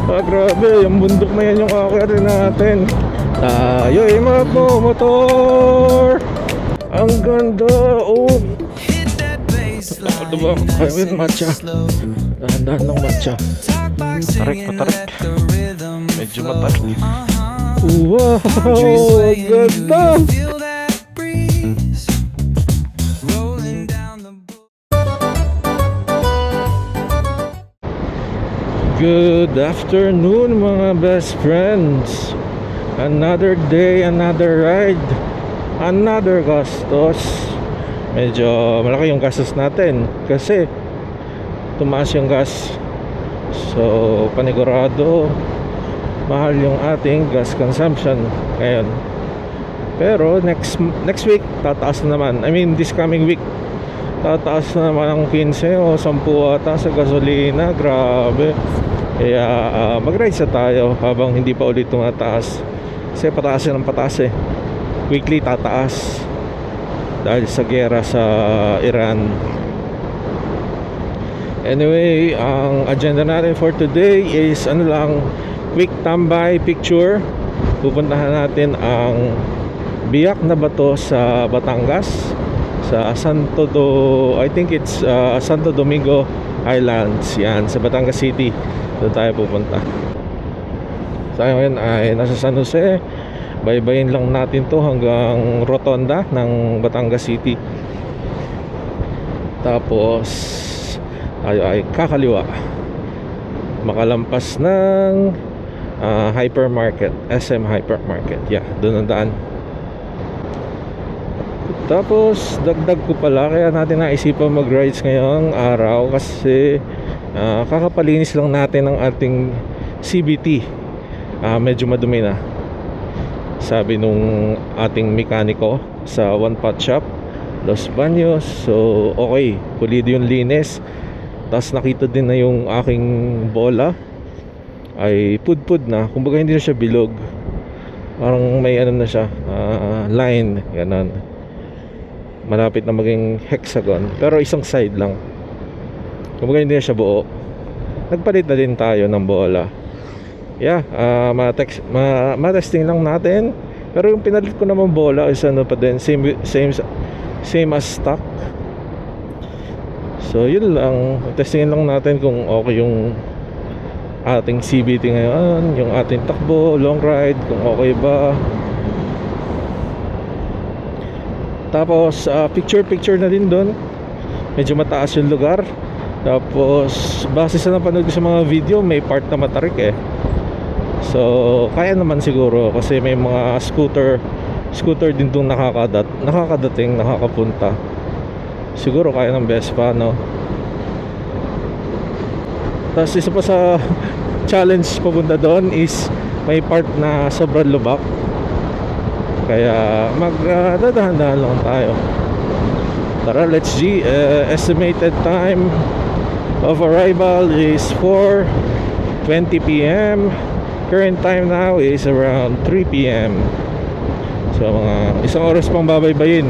Grabe, yung bundok na yan yung kakari natin. Tayo ay motor. Ang ganda. Oh, ano ba? Ayun, matcha. Dahan-dahan ng matcha. Tarik, patarik. Medyo matarik. Wow, ang ganda. Good afternoon mga best friends. Another day, another ride, another gastos. Medyo malaki yung gastos natin kasi tumaas yung gas. So panigurado mahal yung ating gas consumption ngayon. Pero next week tataas na naman. I mean this coming week tataas na naman ang 15 o 10 ata sa gasolina. Grabe. Kaya mag-ride sa tayo habang hindi pa ulit tumataas. Kasi pataas yan ng pataas eh. Weekly tataas dahil sa gera sa Iran. Anyway, ang agenda natin for today is ano lang, quick tambay picture. Pupuntahan natin ang Biak na Bato sa Batangas, sa I think it's Santo Domingo Islands. Yan, sa Batangas City. Doon tayo pupunta. Tayo ngayon ay nasa San Jose. Baybayin lang natin to hanggang Rotonda ng Batangas City. Tapos tayo ay kakaliwa, makalampas ng hypermarket, SM Hypermarket. Yeah, doon ang daan. Tapos dagdag ko pala, kaya natin naisipan mag-rides ngayong araw kasi kakapalinis lang natin ng ating CVT. Medyo madumi na, sabi nung ating mekaniko sa One Pot Shop Los Baños. So okay, pulido yung linis. Tapos nakita din na yung aking bola ay pudpud na. Kumbaga hindi na siya bilog, parang may ano na siya, line, ganun. Malapit na maging hexagon, pero isang side lang. Kumbaga hindi na siya buo. Nagpalit na din tayo ng bola. Yeah, matesting lang natin. Pero yung pinalit ko naman bola is ano pa din, same as stock. So yun lang, testingin lang natin kung okay yung ating CVT ngayon, yung ating takbo, long ride, kung okay ba. Tapos picture na din doon. Medyo mataas yung lugar. Tapos base sa napanood ko sa mga video, may part na matarik eh. So kaya naman siguro kasi may mga scooter din doon nakakadating, nakakapunta. Siguro kaya ng Vespa, no? Tapos isa pa sa challenge papunta doon is may part na sobrang lubak. Kaya magdadahan-dahan lang tayo. Tara, let's see. Estimated time of arrival is 4:20 p.m. Current time now is around 3 p.m. So mga isang oras pang babaybayin.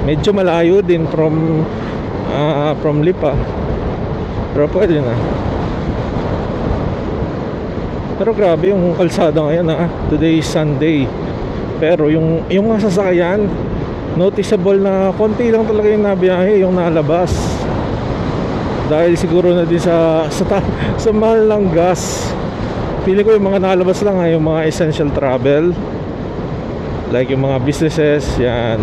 Medyo malayo din from Lipa, pero pwede na. Pero grabe yung kalsada ngayon Today is Sunday. Pero yung mga sasakyan, noticeable na konti lang talaga yung nabiyahe, yung nalabas. Dahil siguro na din sa mahal ng gas. Pili ko yung mga nalabas lang yung mga essential travel, like yung mga businesses, yan.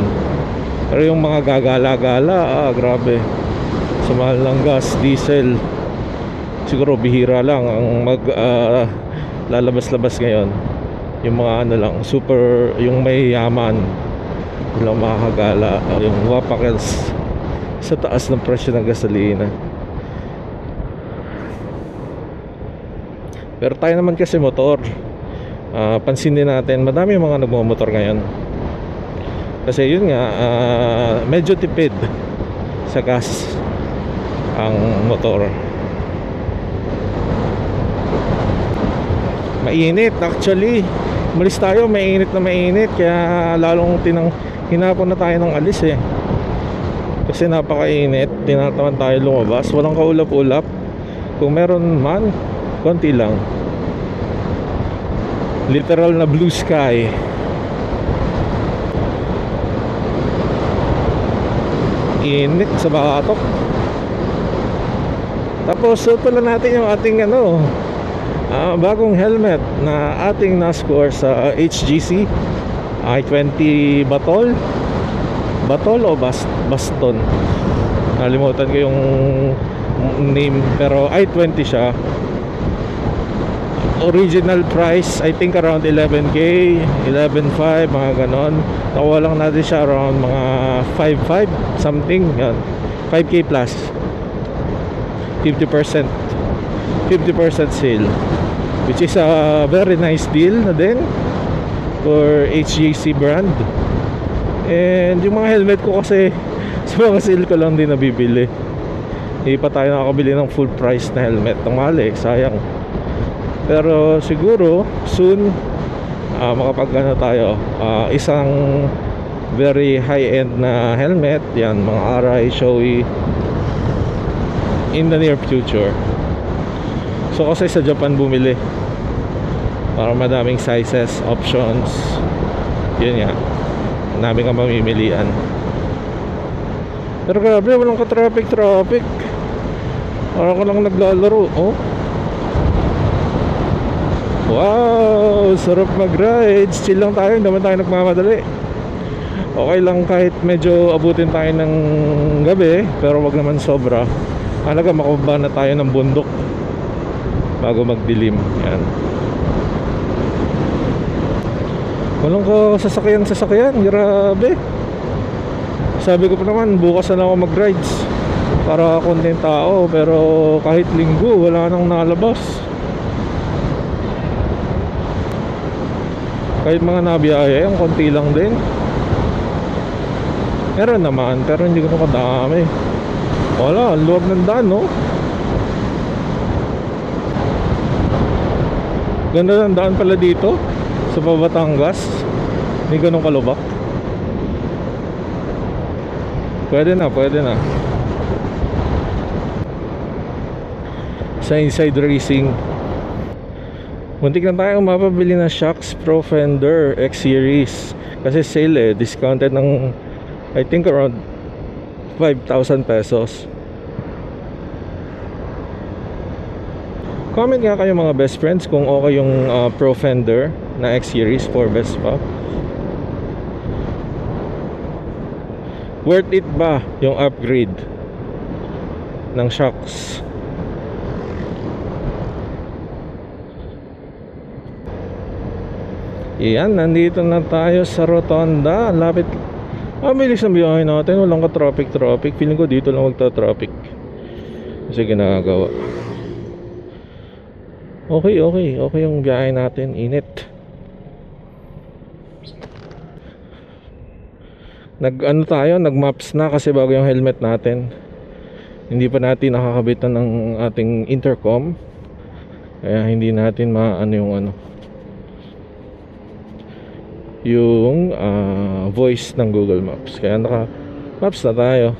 Pero yung mga gagala-gala, grabe, sa mahal ng gas, diesel, siguro bihira lang ang lalabas-labas ngayon. Yung mga ano lang, super, yung may yaman, yung makakagala, yung wapakels sa taas ng presyo ng gasolina. Pero tayo naman kasi motor, pansin din natin, madami yung mga nagmamotor ngayon. Kasi yun nga, medyo tipid sa gas ang motor. Mainit actually. Umalis tayo, mainit na mainit. Kaya lalong hinapon na tayo ng alis eh. Kasi napakainit, tinatawan tayo lumabas. Walang kaulap-ulap. Kung meron man, konti lang. Literal na blue sky. Init sa batok. Tapos suot pala natin yung ating bagong helmet na ating na-score sa HGC I-20 Batol. Batol o Baston, nalimutan ko yung name, pero I-20 siya. Original price I think around 11k, 11.5, mga ganon. Nakuha lang natin siya around mga 5.5 something, yan. 5k plus 50% sale, which is a very nice deal na din for HGC brand. And yung mga helmet ko kasi sa mga sale ko lang din nabibili. Hindi pa tayo nakakabili ng full price na helmet. Ang mahal sayang. Pero siguro soon makapag tayo isang very high end na helmet, yan, mga Arai, Shoei, in the near future. So kasi sa Japan bumili para madaming sizes, options, yun nga, namin ka mamimilian. Pero grabe, walang ka-traffic. Parang ko lang naglalaro. Oh, wow, sarap mag-rides. Chill lang tayo, hindi naman tayo nagmamadali. Okay lang kahit medyo abutin tayo ng gabi, pero wag naman sobra. Halaga makababa na tayo ng bundok bago magdilim. Yan. Walang ko sasakyan, grabe. Sabi ko pa naman, bukas na ako mag-rides para konting tao, pero kahit linggo wala nang nalabas. Kahit mga nabiyahe, ang konti lang din. Meron naman, pero hindi ko na kadami. Wala, ang luwag ng daan, no? Ganda ng daan pala dito sa Batangas. Hindi ganun kalubak. Pwede na. Sa Inside Racing, muntik na tayo mapabili ng Shocks Pro Fender X Series. Kasi sale discounted ng I think around 5,000 pesos. Comment nga kayo mga best friends kung okay yung Pro Fender na X Series for Vespa. Worth it ba yung upgrade ng shocks? Yan, nandito na tayo sa Rotonda. Lapit. Bilis ng biyahe natin. Walang ka-traffic. Feeling ko dito lang magta-traffic kasi ginagawa. Okay yung biyahe natin. Init. Nag-maps na kasi bago yung helmet natin. Hindi pa natin nakakabitan ng ating intercom. Kaya hindi natin yung voice ng Google Maps. Kaya naka-maps na tayo.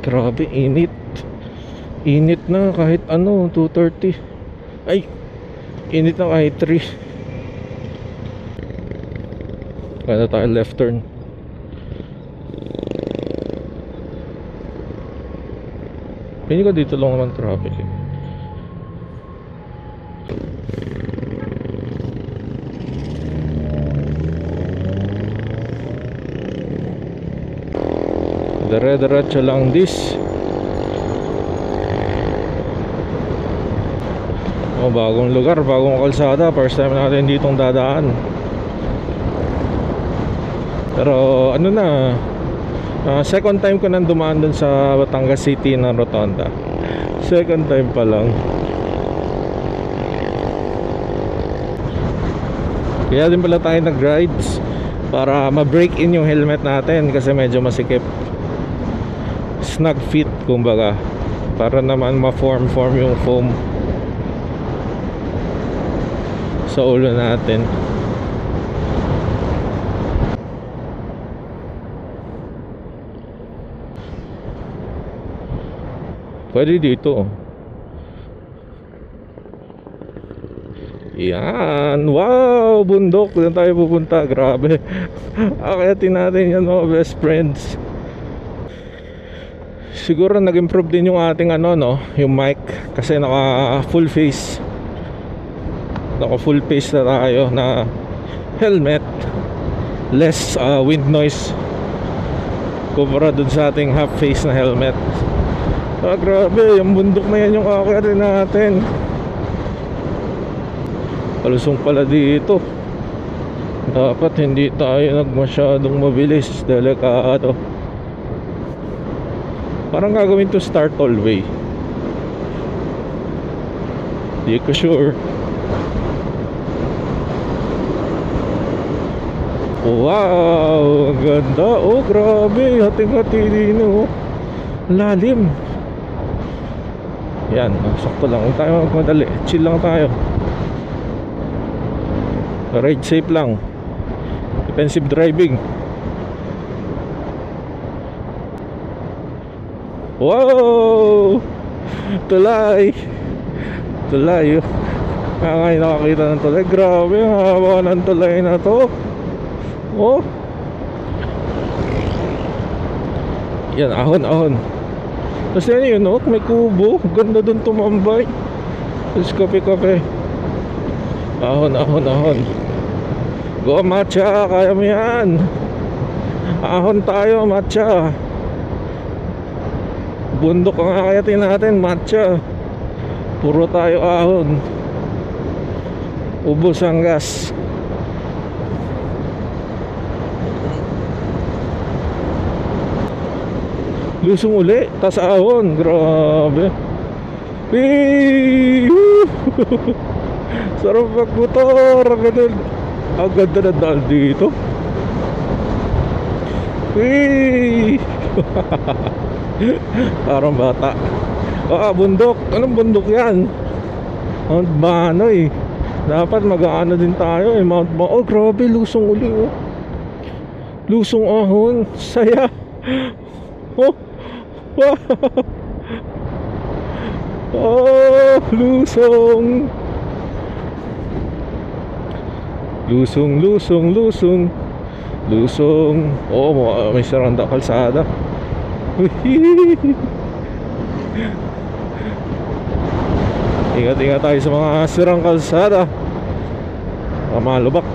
Grabe, init na kahit 2:30. Ay, init na kahit 3. Kaya tayo left turn. Pili ko dito lang naman traffic Dire-diretso lang this. Bagong lugar, bagong kalsada. First time natin ditong dadaan. Pero second time ko nang dumaan dun sa Batangas City ng Rotonda. Second time pa lang. Kaya din pala tayo nag-rides para ma-break in yung helmet natin kasi medyo masikip. Snug fit kumbaga, para naman ma-form yung foam. sa ulo natin. Pwede dito. Yan. Wow, bundok. Doon tayo pupunta. Grabe. Akyatin natin yan mga best friends. Siguro nag-improve din yung ating yung mic. Kasi naka full face. Naka full face na tayo na helmet. Less wind noise kumpara dun sa ating half face na helmet. Grabe, yung bundok na yan yung akyatin natin. Palusong pala dito. Dapat hindi tayo nagmasyadong mabilis. Delikado. Parang gagawin to start all way. Di ko sure. Wow, ang ganda. Oh, grabe. Hating-hati din, oh. Lalim. Yan, sakto lang. Huwag tayo magmadali. Chill lang tayo. Ride safe lang. Defensive driving. Wow! Tulay. Tulay. Ngayon nakakita ng tulay. Grabe, ang haba ng tulay na to. Oh. Yan, ahon. Tapos yan yun, oh, may kubo. Ganda dun tumambay. Tapos kape. Ahon. Go matcha, kaya mo yan. Ahon tayo, matcha. Bundok ang akayatin natin, matcha. Puro tayo ahon. Ubos ang gas. Lusong uli, tas ahon. Grabe. Sarap magmotor. Ang ganda na daan dito. Parang bata. Bundok. Anong bundok yan? Mount Banoy. Dapat mag-aano din tayo, Mount Banoy. Oh, grabe, lusong uli, oh. Lusong ahon. Saya. Oh. Wow. Oh, lusong. Oh, may saranda kalsada. Ingat tayo sa mga sirang kalsada. Malubak.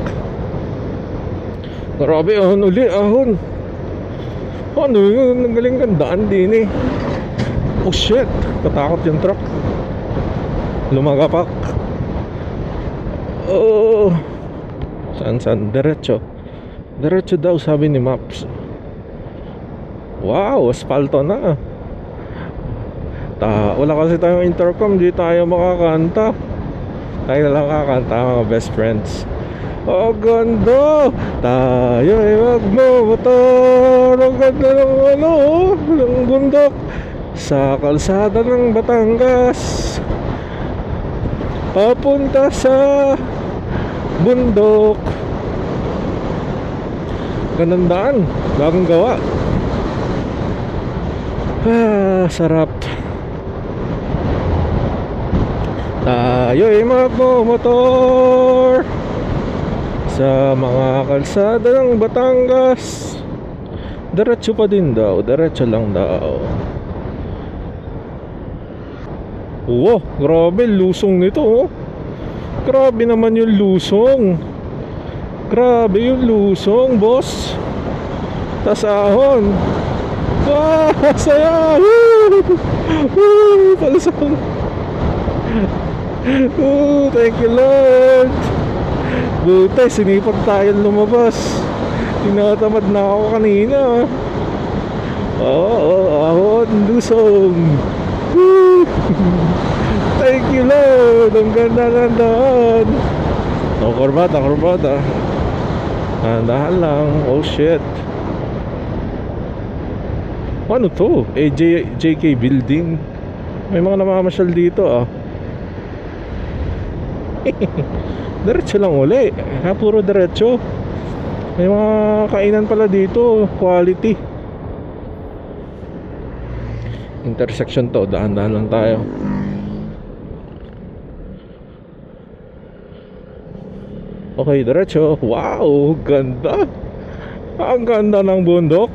Grabe, ahon uli, ahon. Ano yun? Ang galing gandaan din eh. Oh shit, katakot yung truck. Lumagapak. Oh. Saan? Diretso daw sabi ni Maps. Wow, asfalto na. Wala kasi tayong intercom. Di tayo makakanta. Tayo na lang kakanta mga best friends. Oh, ganda. Tayo ay magmamotor. Ang ganda ng bundok sa kalsada ng Batangas papunta sa bundok. Ganang daan, bagong gawa. Sarap. Tayo ay magmomotor sa mga kalsada ng Batangas. Diretso pa din daw. Diretso lang daw. Wow, grabe, lusong nito, oh. Grabe naman yung lusong. Grabe yung lusong, boss. Tas ahon. Wow, saya. Palusong. Thank you, Lord. Buti, sinipag tayo lumabas. Tinatamad na ako kanina. Ahon, lusong. Thank you, Lord. Ang ganda ng daan. Kurbada. Dahan lang. Oh shit. Ano to? JK building. May mga namamasyal dito, ah. Diretso lang uli. Puro diretso. May mga kainan pala dito, quality. Intersection to, daan-daan lang tayo. Okay, diretso. Wow, ganda. Ang ganda ng bundok.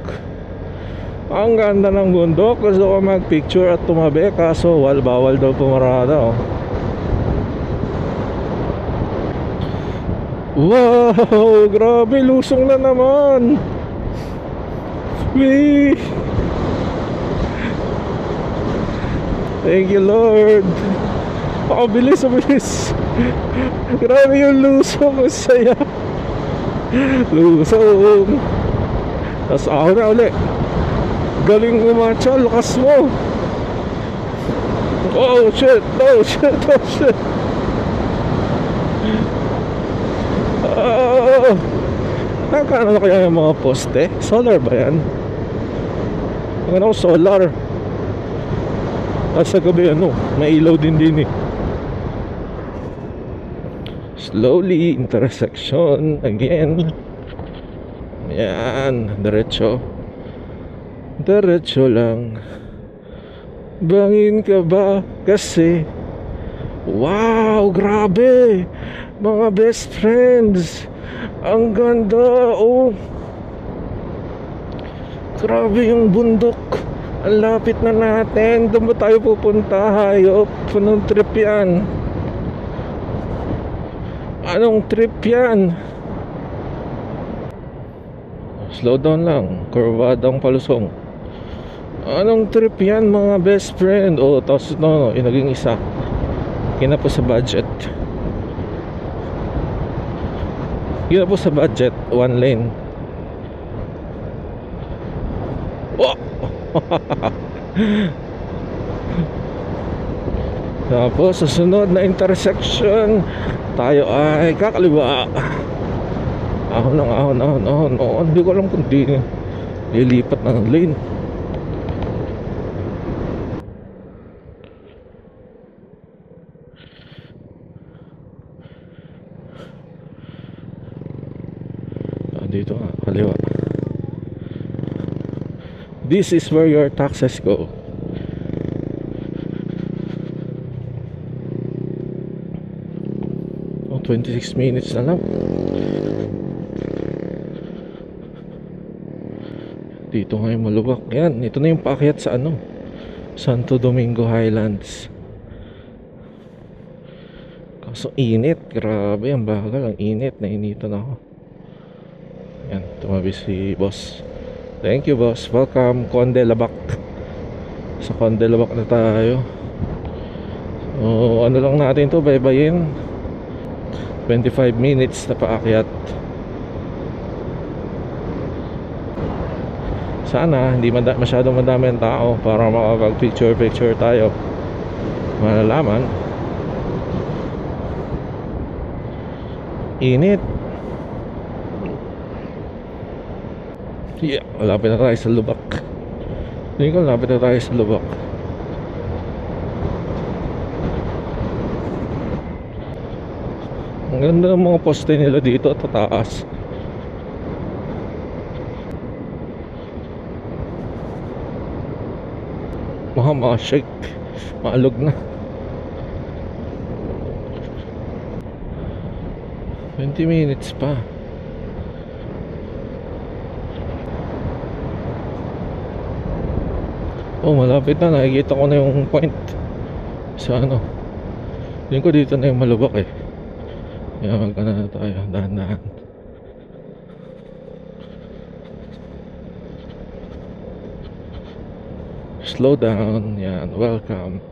Ang ganda ng bundok. Gusto ko mag-picture at tumabi, kaso bawal daw pumarada. Wow, grabe, lusong na naman. Wee. Thank you, Lord. Bilis, bilis. Grabe yung lusong, ang saya. Lusong. Tapos ako na ulit. Galing umatsa, lakas mo. Oh shit, oh shit, oh shit. Nakakano na kaya yung mga poste? Solar ba yan? Ano, solar. At sa gabi may ilaw din eh. Slowly, intersection again. Yan, diretso. Diretso lang. Bangin ka ba? Kasi wow, grabe. Mga best friends. Ang ganda, oh. Grabe yung bundok. Ang lapit na natin. Doon ba tayo pupunta? Hayop, punong trip yan. Anong trip yan? Slow down lang. Kurvadang palusong. Anong trip yan, mga best friend? Oh, tapos yung naging isa. Kinapos sa budget. Kinapos sa budget. One lane. Oh! Tapos sa sunod na intersection, tayo ay kakaliwa. Ahon. Hindi ko alam kung di lilipat ng lane. Dito kaliwa. This is where your taxes go. Oh, 26 minutes na lang. Dito ngayon malubak. Yan, ito na yung paakyat sa Santo Domingo Highlands. Kaso init, grabe, ang bagal, ang init, nainitan ako. Yan, tumabi si boss. Thank you, boss. Welcome, Conde Labak. Sa Conde Labak na tayo. So, lang natin to, baybayin. 25 minutes na paakyat. Sana hindi masyadong madami ang tao para makapag-picture tayo. Malalaman. Init. Yeah, malapit na tayo sa lubak. Hindi ko, malapit na tayo sa lubak. Ang ganda ng mga poste nila dito at taas. Mga shake. Maalog na. 20 minutes pa. Oh, malapit na. Nakikita ko na yung point sa Tingin ko dito na yung malubak eh. Kaya magkana na tayo. Dahan-dahan. Slow down. Yan. Welcome.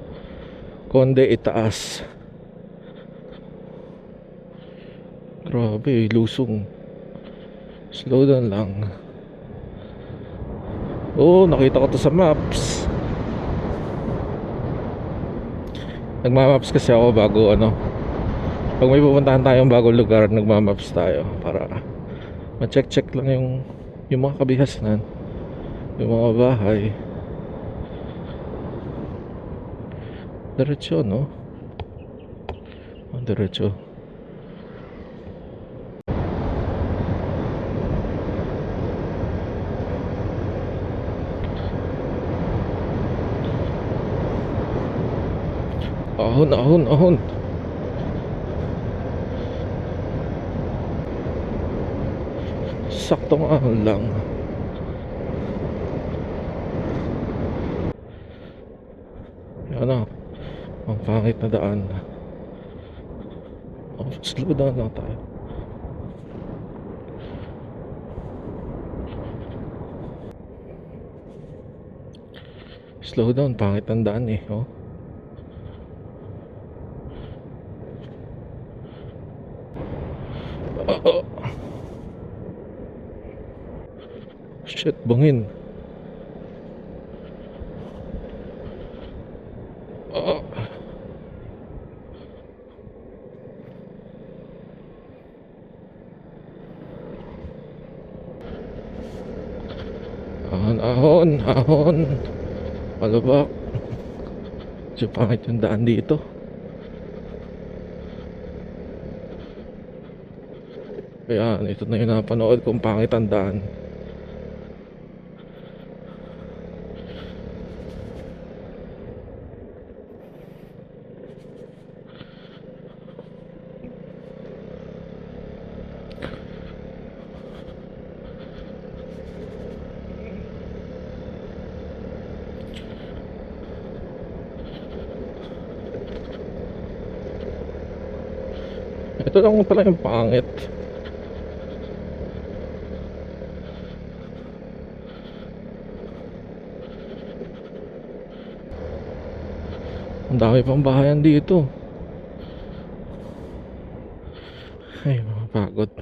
Conde itaas. Grabe, lusong. Slow down lang. Oh, nakita ko to sa maps. Nagmamaps kasi ako bago pag may pupuntahan tayong bagong lugar, nagmamaps tayo para ma-check lang yung mga kabihasnan, yung mga bahay. Diretso, no? Diretso. Ahon, ahon, ahon. Saktong ahon lang. Yan na. Ang pangit na daan. Oh, slow down lang tayo. Slow down, pangit ang daan eh. Oh. Oh. Shit, bungin. Oh. Ahon, ahon, ahon. Palubak. So, pangit yung daan dito. Ayan, ito na yung napanood kong pangit ang daan. Ito lang pala yung pangit. Ang dami pang bahayan dito. Ay, makapagod.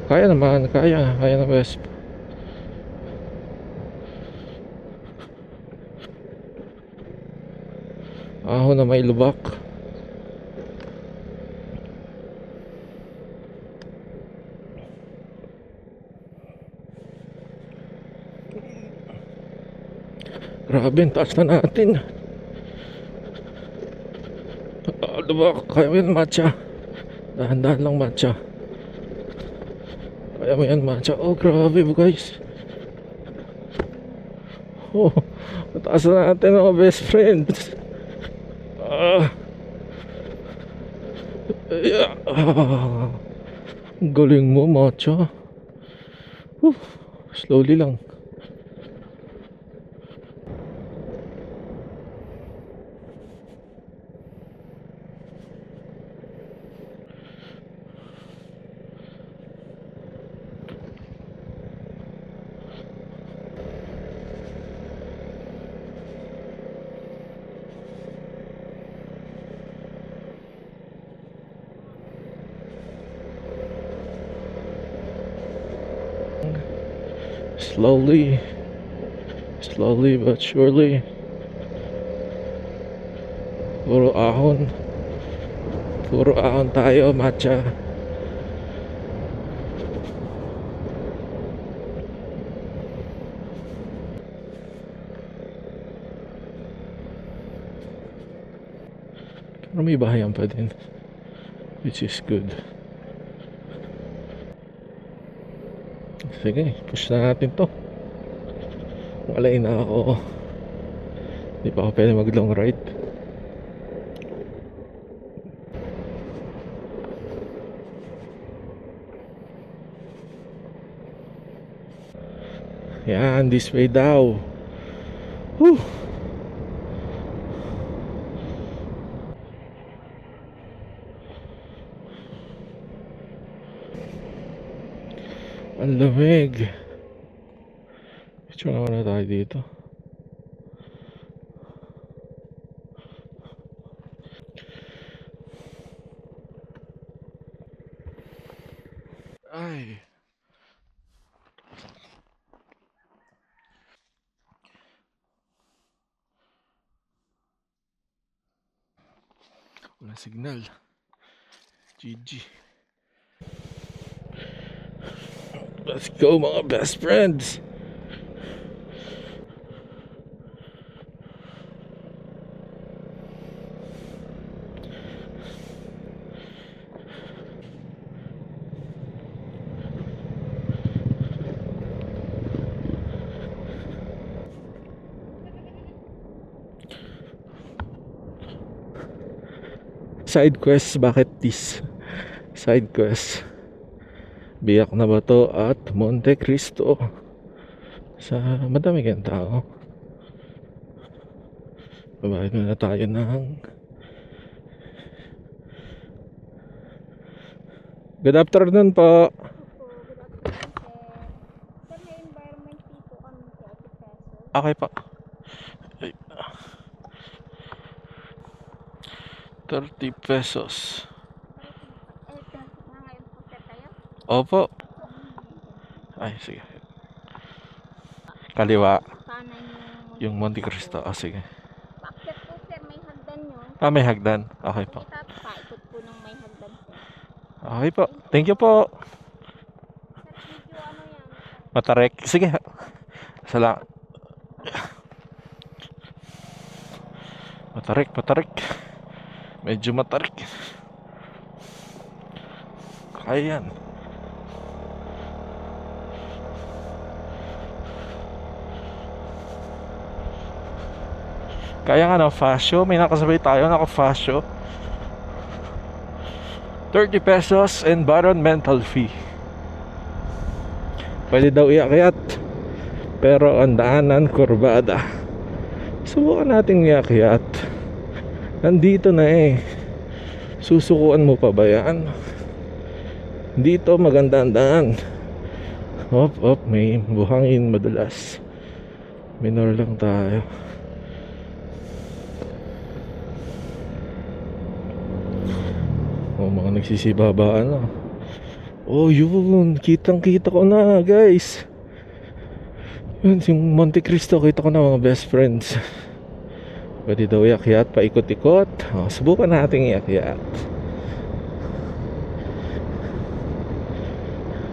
Kaya naman, kaya na best. Ahon na may lubak. Grabe, ang taas na natin. Lubak, kaya mo yan, matcha. Dahan-dahan lang, matcha. Kaya mo yan, matcha. Oh, grabe guys. Oh, mataas na natin mga best friends. Yeah. Galing mo, matcha. Slowly lang. Slowly but surely. Puro ahon tayo, matcha. Pero may bahayan pa din, which is good. Sige, push na natin to. Walay na ako. Hindi pa ako pwede mag long ride. Yan, this way daw. Whew. Ang lamig. Picture naman na tayo dito. Ay. Walang signal. GG. Let's go mga best friends. side quest, bucket list. Side quest. Biak na Bato at Monte Cristo. Sa madami kayong tao. Babayad na tayo ng good afternoon po. Sir, may environment dito kami sa 80 pesos. Okay po. Ay, 30 pesos. Traffic na ngayon po sir kayo. Opo. Ay, sige. Kaliwa. Kanan Yung Monte Cristo. Ah, sige. Paakyat po sir, may hagdan yun. Ah, may hagdan. Okay po. Paikot po ng may hagdan sir. Okay po. Thank you po. Sir, medyo ano yan. Matarek. Sige. Salamat. Matarik. Medyo matarik. Kaya yan. Kaya nga fascio. May nakasabay tayo fascio. 30 pesos environmental fee. Pwede daw iakyat, pero ang daanan kurbada. Subukan nating iakyat. Nandito na eh. Susukuan mo pa ba yan? Dito maganda ang daan. Op, may buhangin madalas. Minor lang tayo. Oh, mga nagsisibabaan na. Oh, yun. Kitang-kita ko na, guys. Yun, yung Monte Cristo, kita ko na mga best friends. Pwede daw iakyat, paikot-ikot. Oh, subukan natin iakyat.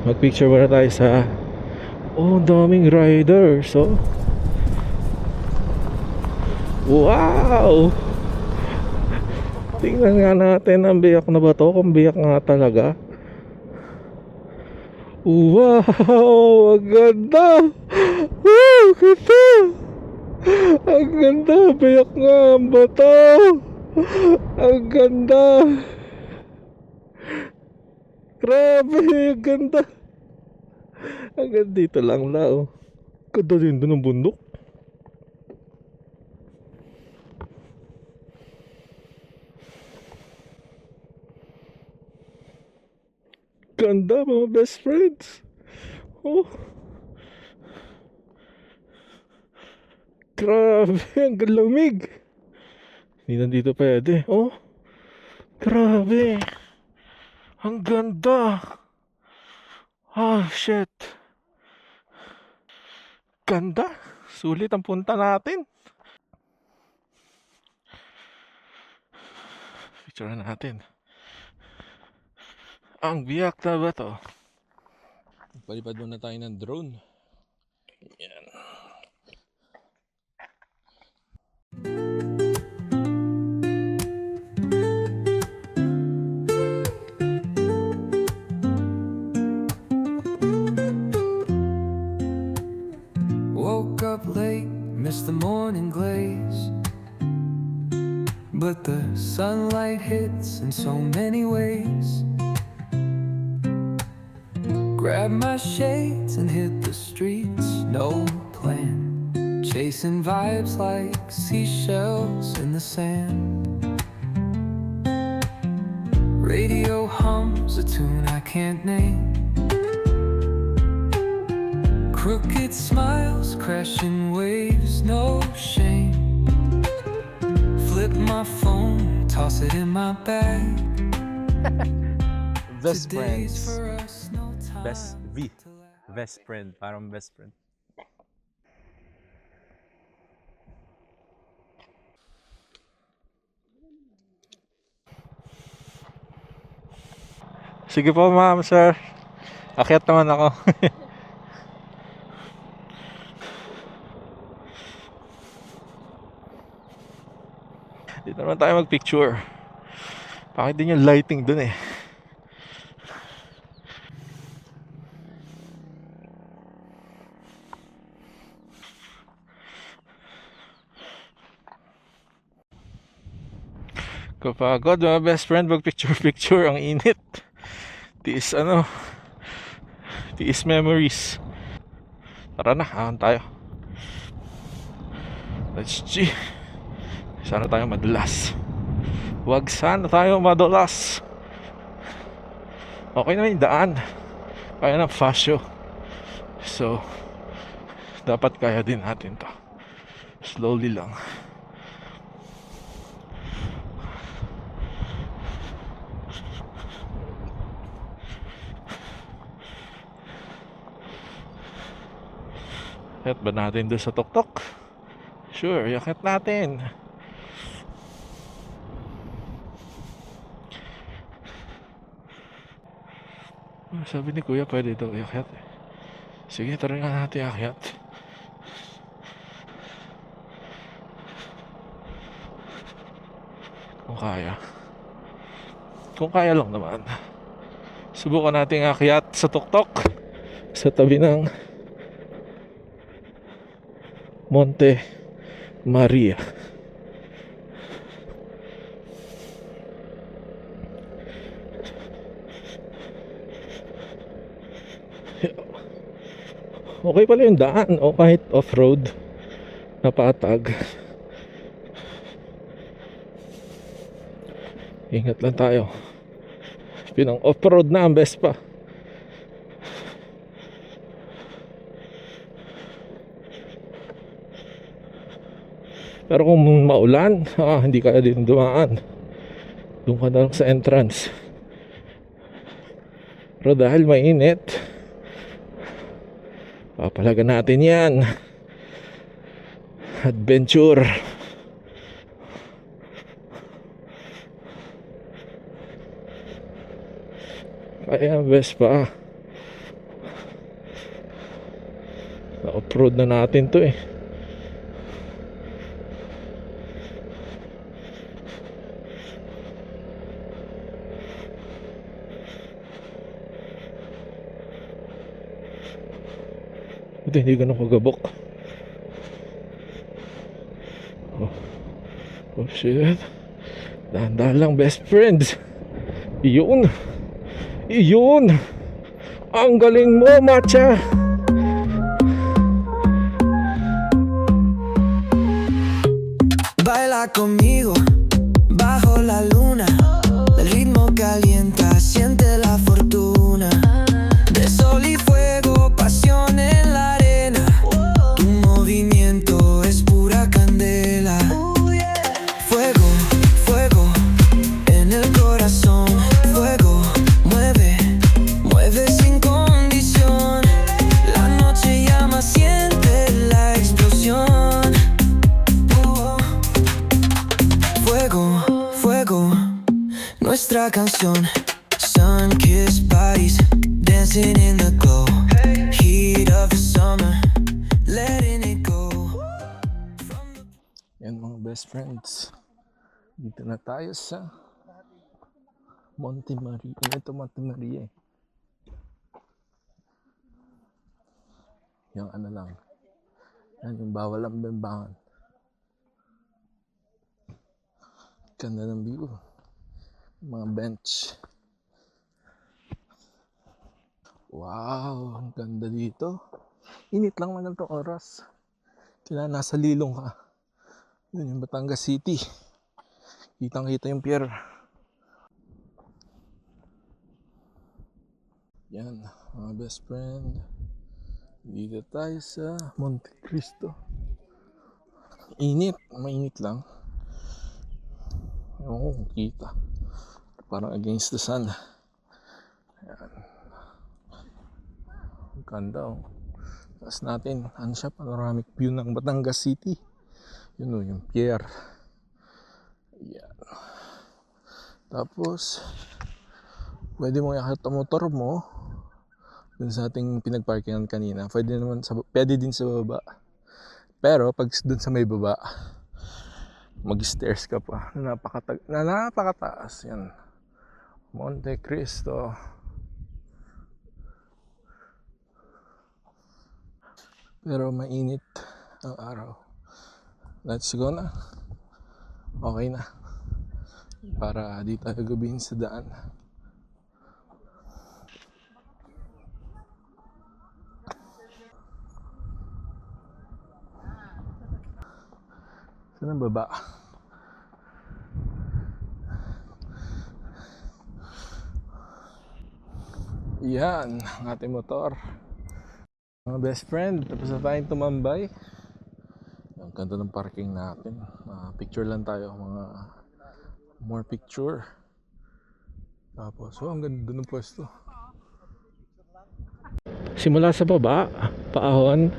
Mag-picture muna tayo sa... Oh, daming riders, oh. Wow! Tingnan nga natin ang biyak na bato, kung biyak nga talaga. Wow! Ang ganda! Wow! Ganda! Ang ganda! Biyak nga ang bato! Ang ganda! Grabe! Ang ganda! Hanggang dito lang na, oh. Ganda din doon ng bundok. Ganda mga best friends. Oh. Grabe, ang galamig. Hindi nandito pwede. Oh. Grabe. Ang ganda. Oh, shit. Ganda. Sulit ang punta natin. Picture natin. Ang biyak na ba to? Palipad muna tayo ng drone. Yan. Woke up late, missed the morning glaze, but the sunlight hits in so many ways. Grabbed my shades and hit the streets, no plan, chasing vibes like seashells in the sand. Radio hums a tune I can't name, crooked smiles, crashing waves, no shame. Flip my phone, toss it in my bag. Best Today's friends. for us, no time Best V. to laugh. Best friend. Parang best friend. Sige po ma'am, sir. Akyat naman ako. Dito naman tayo mag-picture. Bakit din yung lighting dun eh? Kapagod mga best friend, mag picture picture, ang init. Tiis ano, tiis memories. Tara na, ahon tayo. Let's G. Sana tayo madulas. Wag sana tayo madulas. Okay naman yung daan. Kaya ng fasyo. So, dapat kaya din natin to. Slowly lang. Yakit ba natin doon sa tuktok? Sure, yakit natin. Sabi ni kuya pwede daw yakit. Sige, tara nga natin yakit. Kung kaya. Kung kaya lang naman. Subukan natin akyat sa tuktok. Sa tabi ng Monte Maria. Okay pala yung daan o kahit off-road na patag. Ingat lang tayo. Pinang off-road na ang best pa. Pero kung maulan, hindi kaya din dumaan. Doon ka na lang sa entrance. Pero dahil mainit, papalagan natin yan. Adventure. Kaya best pa. Na-off-road na natin to eh. Ito hindi ganun kagabok. Oh shit. Dahan-dahan lang best friends. Iyon. Iyon. Ang galing mo, Matcha. Baila conmigo bajo la luna. El ritmo calienta, siente la fortuna. De sol y fuego, pasión en la arena. Tu movimiento es pura candela. Fuego, fuego en el corazón. Fuego, mueve, mueve sin condición. La noche llama, siente la explosión. Fuego, fuego, nuestra canción. Sun-kissed bodies dancing in the glow. Heat of the summer, letting it go. Yan mga best friends. Dito na tayo sa Monte Maria. Ito Monte Maria eh. Yung ano lang. Yan yung bawal ang bembangan. Ganda ng view. Mga bench. Wow, ang ganda dito. Init lang man ito oras. Kaya nasa Lilong ka. Yun yung Batangas City. Kitang kita yung pier. Yan, mga best friend. Dito tayo sa Monte Cristo. Init, mainit lang. Oo, kita. Parang against the sun. Yan. Ang ganda oh. Tapos natin, ano siya, panoramic view ng Batangas City. Yun oh, yung pier. Yan. Tapos, pwede mo yakit ang motor mo dun sa ating pinagparkingan kanina. Pwede din sa baba. Pero, pag dun sa may baba, mag-stairs ka pa na napakataas. Yan. Monte Cristo. Pero mainit ang araw. Let's go na. Okay na. para di tayo gabihin sa daan. Saan ang baba? Yan, ang ating motor. Mga best friend, tapos na tayong tumambay. Ang ganda ng parking natin. Picture lang tayo, mga more picture. Tapos, ang ganda ng pwesto. Simula sa baba, paahon,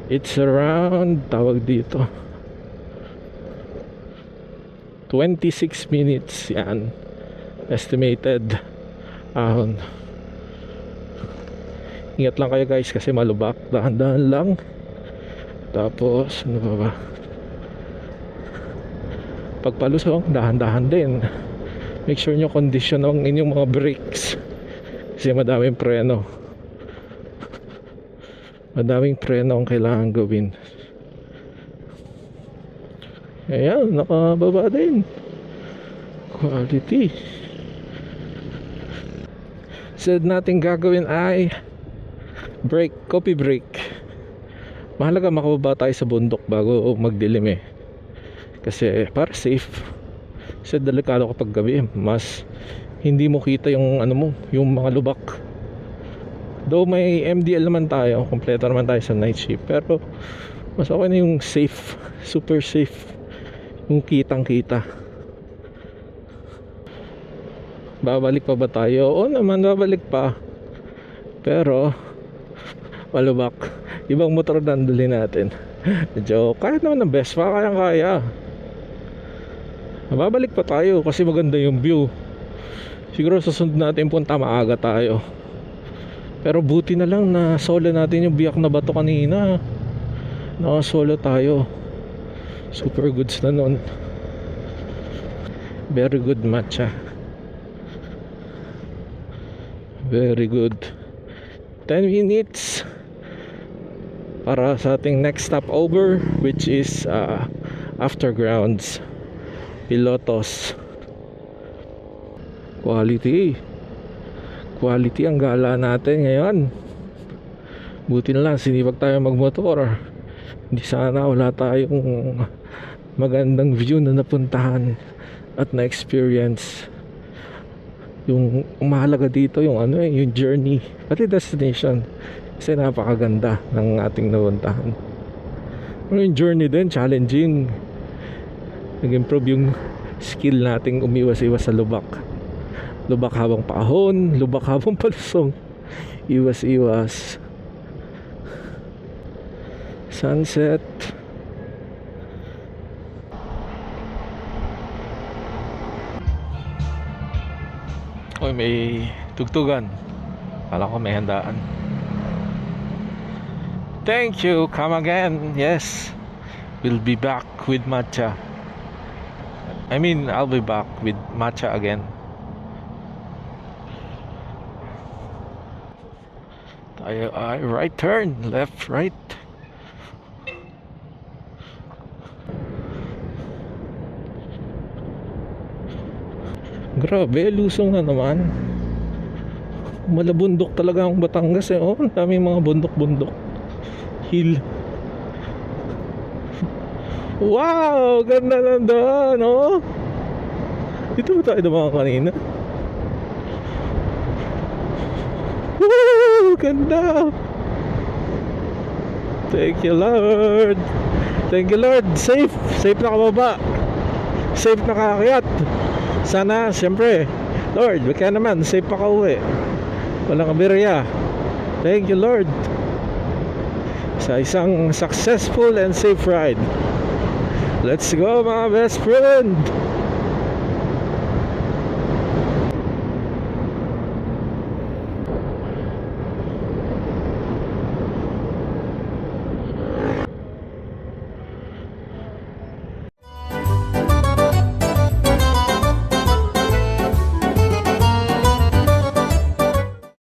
it's around, tawag dito, 26 minutes yan. Estimated ahon. Ingat lang kayo guys kasi malubak. Dahan-dahan lang. Tapos ano pa ba? Pagpalusong, dahan-dahan din. Make sure nyo condition ang inyong mga brakes. Kasi madaming preno. Madaming preno ang kailangan gawin. Ayan, nakababa din. Quality. Said natin gagawin ay break, copy break. Mahalaga makababa tayo sa bundok bago magdilim eh. Kasi para safe. Kasi delikado kapag gabi, mas hindi mo kita yung ano mo, yung mga lubak. Though may MDL naman tayo, kompleto naman tayo sa night shift, pero mas okay na yung safe, super safe. Yung kitang kita. Babalik pa ba tayo? Oo naman, babalik pa. Pero malubak. Ibang motor dandali natin. Medyo kahit naman ng best pa, kaya. Babalik pa tayo kasi maganda yung view. Siguro susunod natin punta maaga tayo. Pero buti na lang na solo natin yung biyak na bato kanina. Naka-solo tayo. Super goods na nun. Very good matcha. Very good. 10 minutes para sa ating next stopover, which is Aftergrounds, Pilotos. Quality ang gala natin ngayon. Buti na lang sinipag tayo magmotor. Hindi sana wala tayong magandang view na napuntahan at na-experience. Yung mahalaga dito yung yung journey, pati destination, kasi napakaganda ng ating napuntahan. Pero yung journey din challenging. Nag-improve yung skill nating umiwas-iwas sa lubak. Lubak habang paahon, lubak habang palusong. Iwas-iwas. Sunset. Oy, may tugtugan. Kala ko may handaan. Thank you, come again. Yes, we'll be back with matcha. I mean, I'll be back with matcha again. Tayo ay right turn, left, right. Grabe, lusong na naman. Malabundok talaga ang Batangas eh. Oh, ang daming mga bundok-bundok. Hill. Wow, ganda ng daan, oh. Dito ba tayo dumaan kanina? Woo, ganda. Thank you, Lord. Thank you, Lord. Safe na kababa. Safe na kaakyat. Sana, siyempre, Lord, baka naman, safe pa ka uwi. Walang kabirya. Thank you, Lord, sa isang successful and safe ride. Let's go, mga best friend.